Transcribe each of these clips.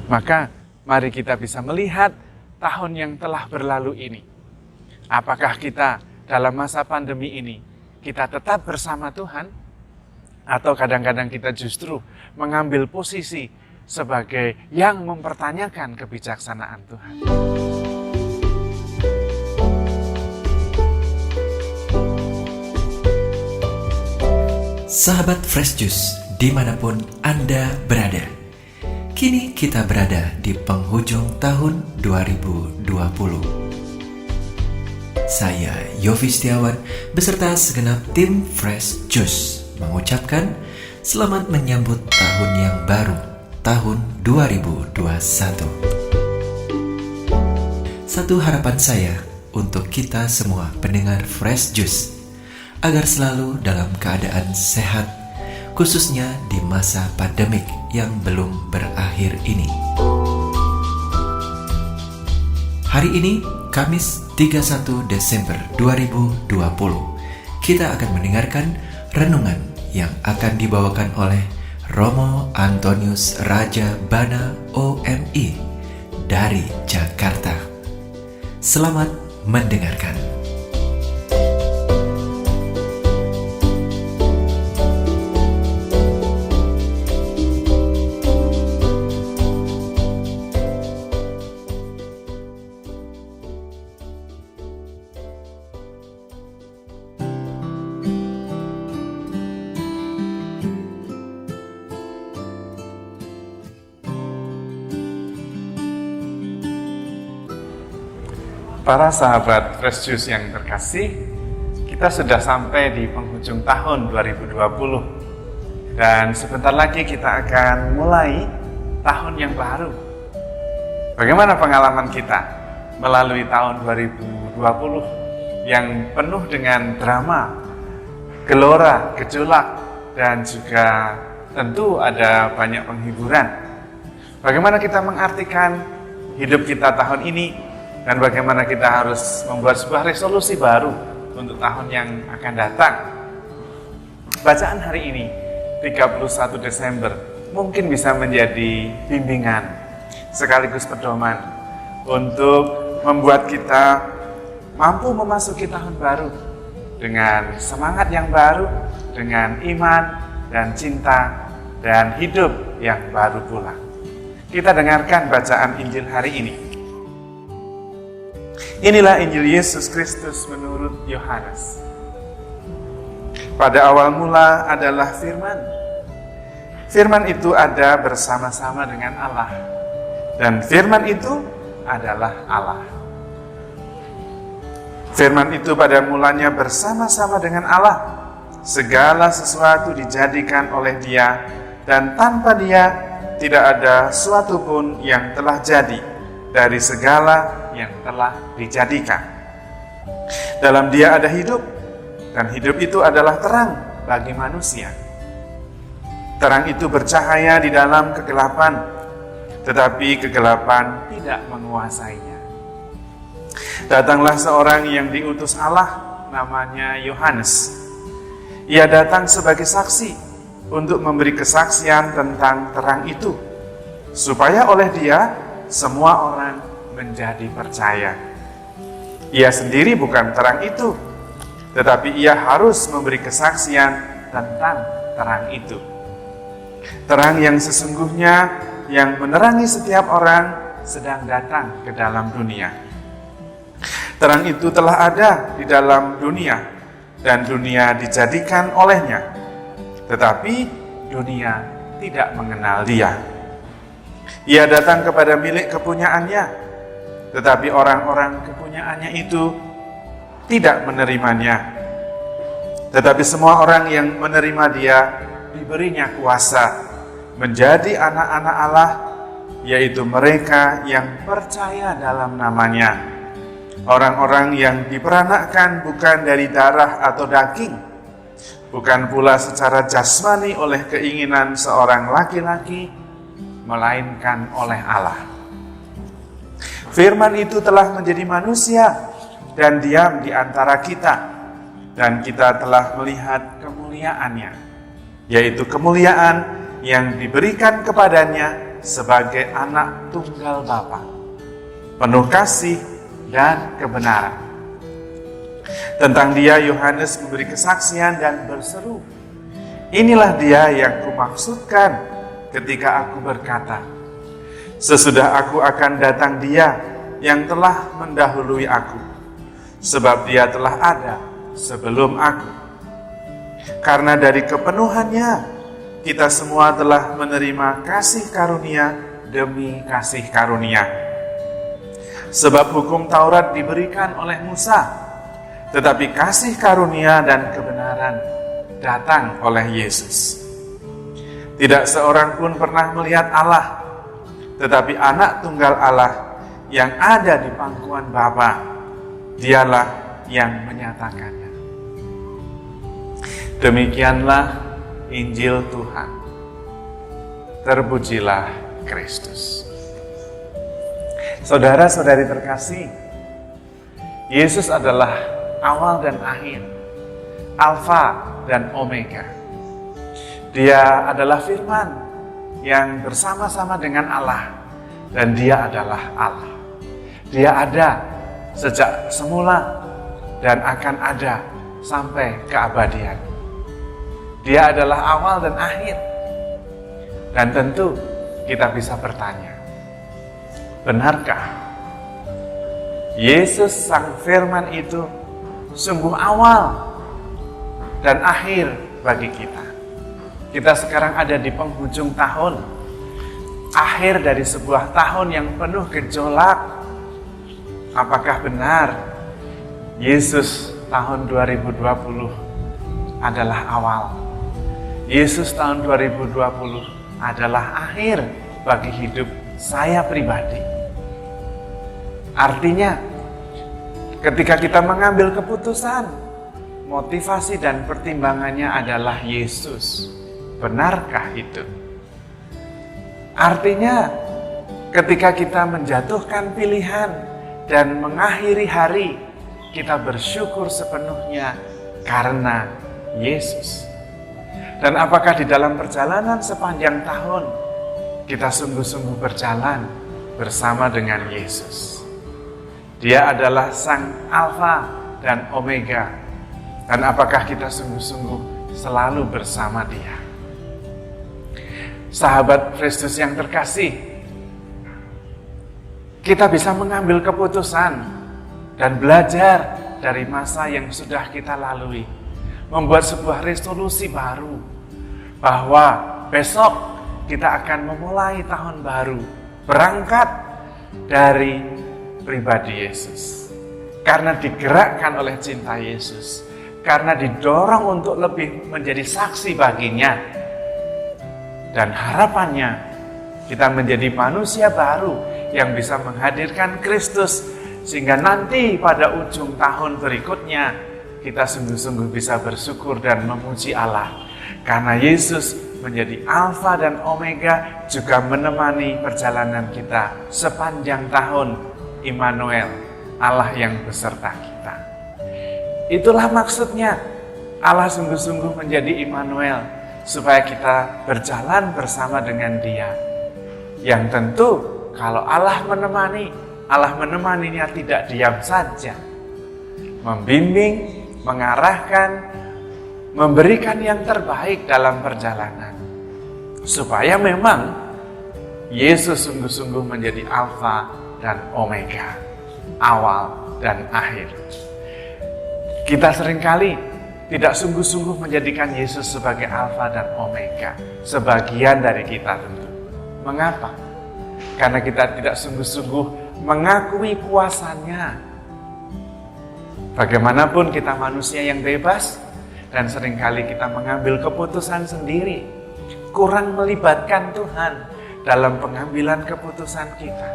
Maka mari kita bisa melihat tahun yang telah berlalu ini. Apakah kita dalam masa pandemi ini kita tetap bersama Tuhan? Atau kadang-kadang kita justru mengambil posisi sebagai yang mempertanyakan kebijaksanaan Tuhan. Sahabat Fresh Juice, dimanapun Anda berada, kini kita berada di penghujung tahun 2020. Saya Yofi Setiawan beserta segenap tim Fresh Juice mengucapkan selamat menyambut tahun yang baru, tahun 2021. Satu harapan saya untuk kita semua pendengar Fresh Juice, agar selalu dalam keadaan sehat, khususnya di masa pandemik yang belum berakhir ini. Hari ini, Kamis 31 Desember 2020, kita akan mendengarkan renungan yang akan dibawakan oleh Romo Antonius Raja Bana OMI dari Jakarta. Selamat mendengarkan. Para sahabat Fresh Juice yang terkasih, kita sudah sampai di penghujung tahun 2020. Dan sebentar lagi kita akan mulai tahun yang baru. Bagaimana pengalaman kita melalui tahun 2020 yang penuh dengan drama, gelora, gejolak, dan juga tentu ada banyak penghiburan. Bagaimana kita mengartikan hidup kita tahun ini, dan bagaimana kita harus membuat sebuah resolusi baru untuk tahun yang akan datang. Bacaan hari ini, 31 Desember, mungkin bisa menjadi bimbingan sekaligus pedoman untuk membuat kita mampu memasuki tahun baru dengan semangat yang baru, dengan iman dan cinta dan hidup yang baru pula. Kita dengarkan bacaan Injil hari ini. Inilah Injil Yesus Kristus menurut Yohanes. Pada awal mula adalah firman. Firman itu ada bersama-sama dengan Allah. Dan firman itu adalah Allah. Firman itu pada mulanya bersama-sama dengan Allah. Segala sesuatu dijadikan oleh Dia, dan tanpa Dia tidak ada suatu pun yang telah jadi dari segala yang telah dijadikan. Dalam Dia ada hidup, dan hidup itu adalah terang bagi manusia. Terang itu bercahaya di dalam kegelapan, tetapi kegelapan tidak menguasainya. Datanglah seorang yang diutus Allah, namanya Yohanes. Ia datang sebagai saksi untuk memberi kesaksian tentang terang itu, supaya oleh Dia semua orang menjadi percaya. Ia sendiri bukan terang itu, tetapi ia harus memberi kesaksian tentang terang itu. Terang yang sesungguhnya yang menerangi setiap orang sedang datang ke dalam dunia. Terang itu telah ada di dalam dunia, dan dunia dijadikan olehnya, tetapi dunia tidak mengenal Dia. Ia datang kepada milik kepunyaannya, tetapi orang-orang kepunyaannya itu tidak menerimanya. Tetapi semua orang yang menerima Dia diberinya kuasa menjadi anak-anak Allah, yaitu mereka yang percaya dalam namanya. Orang-orang yang diperanakkan bukan dari darah atau daging, bukan pula secara jasmani oleh keinginan seorang laki-laki, melainkan oleh Allah. Firman itu telah menjadi manusia dan diam di antara kita, dan kita telah melihat kemuliaannya, yaitu kemuliaan yang diberikan kepadanya sebagai anak tunggal Bapa, penuh kasih dan kebenaran. Tentang dia Yohanes memberi kesaksian dan berseru, "Inilah dia yang kumaksudkan ketika aku berkata, sesudah aku akan datang dia yang telah mendahului aku, sebab dia telah ada sebelum aku." Karena dari kepenuhannya, kita semua telah menerima kasih karunia demi kasih karunia. Sebab hukum Taurat diberikan oleh Musa, tetapi kasih karunia dan kebenaran datang oleh Yesus. Tidak seorang pun pernah melihat Allah, tetapi anak tunggal Allah yang ada di pangkuan Bapa, dialah yang menyatakannya. Demikianlah Injil Tuhan. Terpujilah Kristus. Saudara-saudari terkasih, Yesus adalah awal dan akhir, Alfa dan Omega. Dia adalah firman yang bersama-sama dengan Allah, dan dia adalah Allah. Dia ada sejak semula dan akan ada sampai keabadian. Dia adalah awal dan akhir. Dan tentu kita bisa bertanya, benarkah Yesus Sang Firman itu sungguh awal dan akhir bagi kita? Kita sekarang ada di penghujung tahun, akhir dari sebuah tahun yang penuh gejolak. Apakah benar Yesus tahun 2020 adalah awal? Yesus tahun 2020 adalah akhir bagi hidup saya pribadi. Artinya, ketika kita mengambil keputusan, motivasi dan pertimbangannya adalah Yesus. Benarkah itu? Artinya, ketika kita menjatuhkan pilihan dan mengakhiri hari, kita bersyukur sepenuhnya karena Yesus. Dan apakah di dalam perjalanan sepanjang tahun, kita sungguh-sungguh berjalan bersama dengan Yesus? Dia adalah Sang Alfa dan Omega. Dan apakah kita sungguh-sungguh selalu bersama Dia? Sahabat Kristus yang terkasih, kita bisa mengambil keputusan dan belajar dari masa yang sudah kita lalui, membuat sebuah resolusi baru bahwa besok kita akan memulai tahun baru berangkat dari pribadi Yesus, karena digerakkan oleh cinta Yesus, karena didorong untuk lebih menjadi saksi baginya, dan harapannya kita menjadi manusia baru yang bisa menghadirkan Kristus, sehingga nanti pada ujung tahun berikutnya kita sungguh-sungguh bisa bersyukur dan memuji Allah, karena Yesus menjadi Alfa dan Omega, juga menemani perjalanan kita sepanjang tahun. Immanuel, Allah yang beserta kita. Itulah maksudnya Allah sungguh-sungguh menjadi Immanuel, supaya kita berjalan bersama dengan Dia. Yang tentu kalau Allah menemaninya tidak diam saja, membimbing, mengarahkan, memberikan yang terbaik dalam perjalanan, supaya memang Yesus sungguh-sungguh menjadi Alfa dan Omega, awal dan akhir. Kita seringkali tidak sungguh-sungguh menjadikan Yesus sebagai Alfa dan Omega. Sebagian dari kita tentu. Mengapa? Karena kita tidak sungguh-sungguh mengakui kuasanya. Bagaimanapun kita manusia yang bebas, dan seringkali kita mengambil keputusan sendiri, kurang melibatkan Tuhan dalam pengambilan keputusan kita,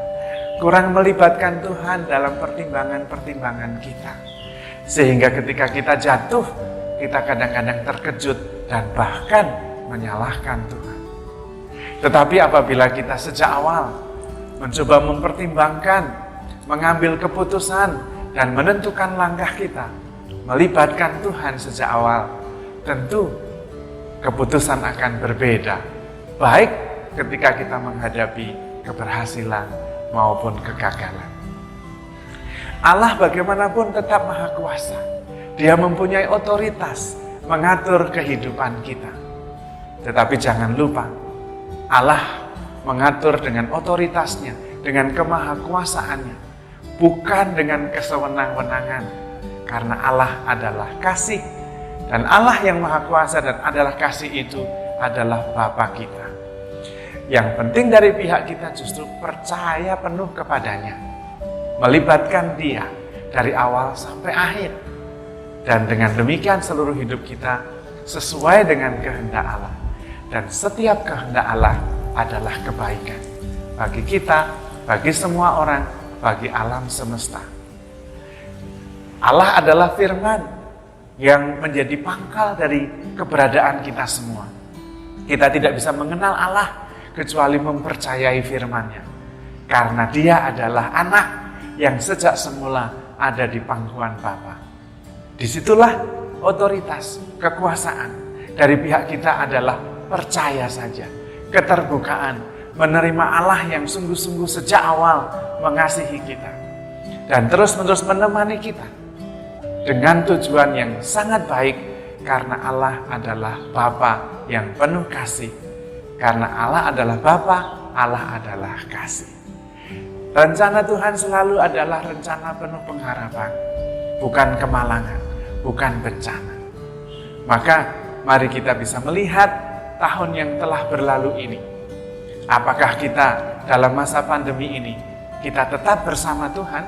kurang melibatkan Tuhan dalam pertimbangan-pertimbangan kita, sehingga ketika kita jatuh, kita kadang-kadang terkejut dan bahkan menyalahkan Tuhan. Tetapi apabila kita sejak awal mencoba mempertimbangkan, mengambil keputusan dan menentukan langkah kita, melibatkan Tuhan sejak awal, tentu keputusan akan berbeda, baik ketika kita menghadapi keberhasilan maupun kegagalan. Allah bagaimanapun tetap Maha Kuasa. Dia mempunyai otoritas mengatur kehidupan kita. Tetapi jangan lupa, Allah mengatur dengan otoritasnya, dengan kemahakuasaannya, bukan dengan kesewenang-wenangan. Karena Allah adalah kasih, dan Allah yang Maha Kuasa dan adalah kasih itu adalah Bapa kita. Yang penting dari pihak kita justru percaya penuh kepadanya, melibatkan Dia dari awal sampai akhir. Dan dengan demikian seluruh hidup kita sesuai dengan kehendak Allah. Dan setiap kehendak Allah adalah kebaikan bagi kita, bagi semua orang, bagi alam semesta. Allah adalah firman yang menjadi pangkal dari keberadaan kita semua. Kita tidak bisa mengenal Allah kecuali mempercayai firman-Nya. Karena Dia adalah anak yang sejak semula ada di pangkuan Bapa. Disitulah otoritas, kekuasaan dari pihak kita adalah percaya saja, keterbukaan, menerima Allah yang sungguh-sungguh sejak awal mengasihi kita dan terus-menerus menemani kita dengan tujuan yang sangat baik, karena Allah adalah Bapa yang penuh kasih. Karena Allah adalah Bapa, Allah adalah kasih. Rencana Tuhan selalu adalah rencana penuh pengharapan, bukan kemalangan, bukan bencana. Maka mari kita bisa melihat tahun yang telah berlalu ini. Apakah kita dalam masa pandemi ini kita tetap bersama Tuhan?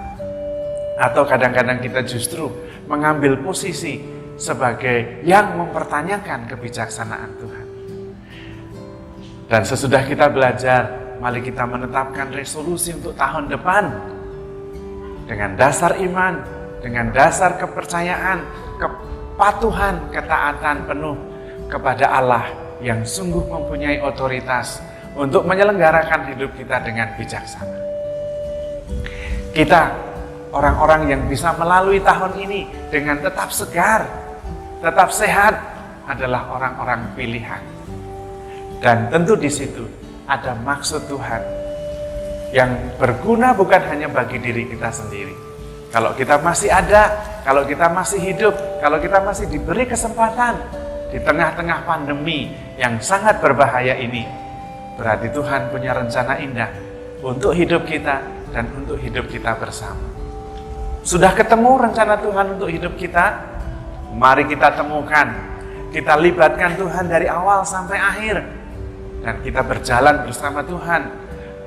Atau kadang-kadang kita justru mengambil posisi sebagai yang mempertanyakan kebijaksanaan Tuhan. Dan sesudah kita belajar, mari kita menetapkan resolusi untuk tahun depan dengan dasar iman, dengan dasar kepercayaan, kepatuhan, ketaatan penuh kepada Allah yang sungguh mempunyai otoritas untuk menyelenggarakan hidup kita dengan bijaksana. Kita orang-orang yang bisa melalui tahun ini dengan tetap segar, tetap sehat adalah orang-orang pilihan. Dan tentu di situ ada maksud Tuhan yang berguna bukan hanya bagi diri kita sendiri. Kalau kita masih ada, kalau kita masih hidup, kalau kita masih diberi kesempatan di tengah-tengah pandemi yang sangat berbahaya ini, berarti Tuhan punya rencana indah untuk hidup kita dan untuk hidup kita bersama. Sudah ketemu rencana Tuhan untuk hidup kita? Mari kita temukan, kita libatkan Tuhan dari awal sampai akhir. Dan kita berjalan bersama Tuhan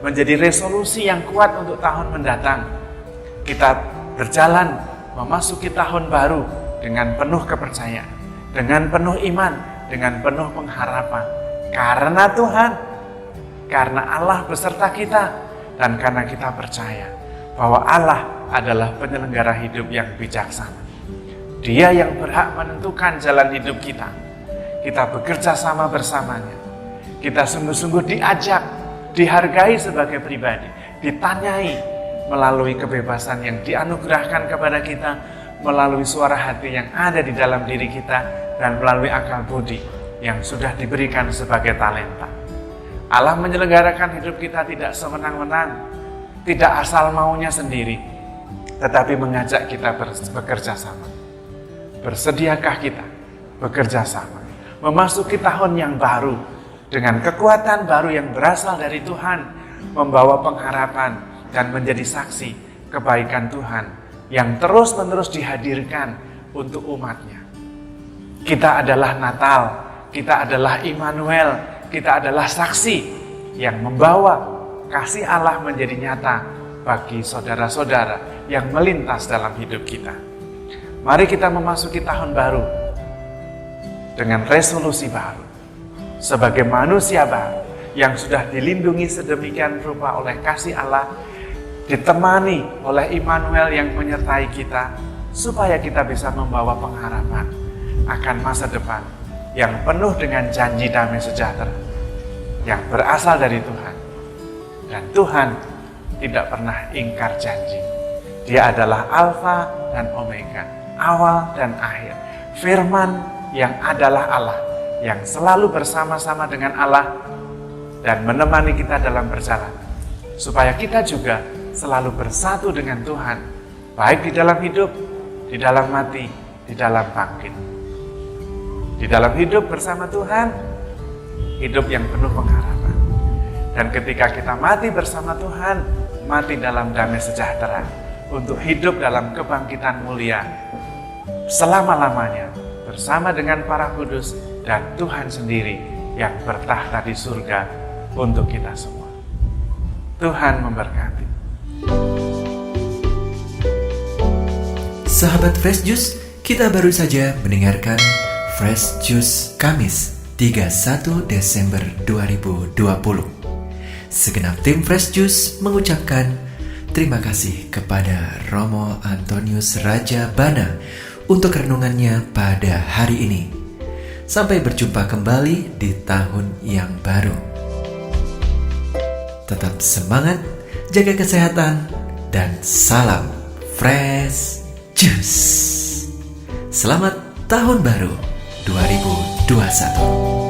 menjadi resolusi yang kuat untuk tahun mendatang. Kita berjalan memasuki tahun baru dengan penuh kepercayaan, dengan penuh iman, dengan penuh pengharapan. Karena Tuhan, karena Allah beserta kita, dan karena kita percaya bahwa Allah adalah penyelenggara hidup yang bijaksana. Dia yang berhak menentukan jalan hidup kita. Kita bekerja sama bersamanya. Kita sungguh-sungguh diajak, dihargai sebagai pribadi, ditanyai melalui kebebasan yang dianugerahkan kepada kita, melalui suara hati yang ada di dalam diri kita, dan melalui akal budi yang sudah diberikan sebagai talenta. Allah menyelenggarakan hidup kita tidak sewenang-wenang, tidak asal maunya sendiri, tetapi mengajak kita bekerja sama. Bersediakah kita bekerja sama, memasuki tahun yang baru, dengan kekuatan baru yang berasal dari Tuhan, membawa pengharapan dan menjadi saksi kebaikan Tuhan yang terus-menerus dihadirkan untuk umatnya. Kita adalah Natal, kita adalah Immanuel, kita adalah saksi yang membawa kasih Allah menjadi nyata bagi saudara-saudara yang melintas dalam hidup kita. Mari kita memasuki tahun baru dengan resolusi baru. Sebagai manusia baru yang sudah dilindungi sedemikian rupa oleh kasih Allah, ditemani oleh Immanuel yang menyertai kita, supaya kita bisa membawa pengharapan akan masa depan yang penuh dengan janji damai sejahtera yang berasal dari Tuhan. Dan Tuhan tidak pernah ingkar janji. Dia adalah Alfa dan Omega, awal dan akhir. Firman yang adalah Allah, yang selalu bersama-sama dengan Allah dan menemani kita dalam perjalanan, supaya kita juga selalu bersatu dengan Tuhan, baik di dalam hidup, di dalam mati, di dalam bangkit. Di dalam hidup bersama Tuhan, hidup yang penuh pengharapan. Dan ketika kita mati bersama Tuhan, mati dalam damai sejahtera, untuk hidup dalam kebangkitan mulia selama-lamanya bersama dengan para kudus dan Tuhan sendiri yang bertahta di surga untuk kita semua. Tuhan memberkati. Sahabat Fresh Juice, kita baru saja mendengarkan Fresh Juice Kamis 31 Desember 2020. Segenap tim Fresh Juice mengucapkan terima kasih kepada Romo Antonius Raja Bana untuk renungannya pada hari ini. Sampai berjumpa kembali di tahun yang baru. Tetap semangat, jaga kesehatan, dan salam Fresh Juice. Selamat Tahun Baru 2021.